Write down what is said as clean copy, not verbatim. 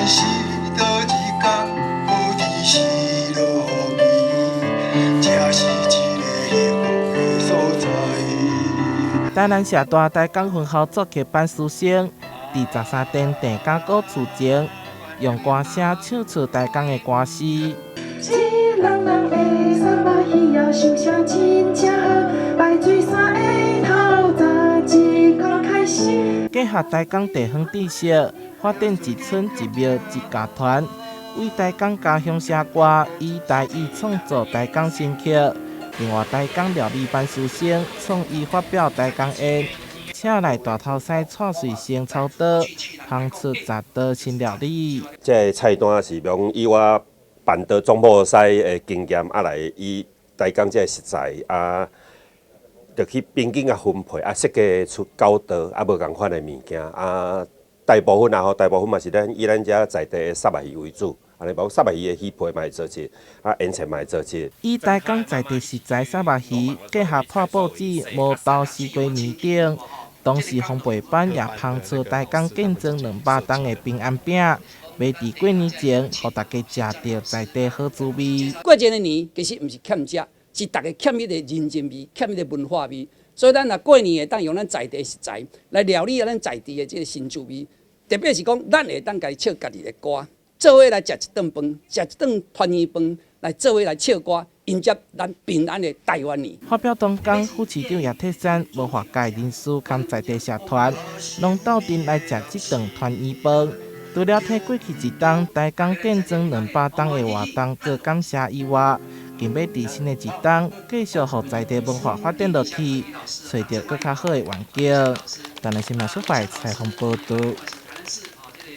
是倒一天，无疑是落雨，这是一个幸福的所在。台南社大台江分校作曲班师生，伫13殿地港古厝前，用歌声唱出台江的歌词。一人人的三把鱼仔想声真正好，排水山的头早一刻开始。结合台江地方知识，发展一村一庙一家团，为台江家乡写歌，以台语创作台江新曲。另外，台江料理班师生创意发表台江宴，请来大头菜蔡水生操刀，烹出杂道新料理。这个菜单是用以我办桌总铺师的经验来以台江这个食材就去边境分配设计出高道无共款的物件大部分嘛是以咱遮在地的沙白鱼为主。安尼包括沙白鱼的鱼皮嘛会做起，腌菜嘛会做起。以台江在地食材沙白鱼，结合破报纸、毛豆、西瓜面顶，同时烘焙班也烹出台江见证200档的平安饼，卖伫过年前，互大家食到在地好滋味。过节的年其实毋是欠食，是大家欠迄个人情味，欠迄个文化味。所以咱若过年会当用咱在地食材来料理咱在地的这个新滋味，特别是讲咱会当家唱家己的歌。做伙来食一顿饭，食一顿团圆饭，来做伙来唱歌，迎接咱平安的台湾年。发表当天，副市长叶铁山无法界人士兼在地社团，拢斗阵来食这顿团圆饭。除了替过去一档台江见证200档的活动做感谢以外，更要伫新的一档继续互在地文化发展落去，找到更较好的环境。台南新闻小块采访报道。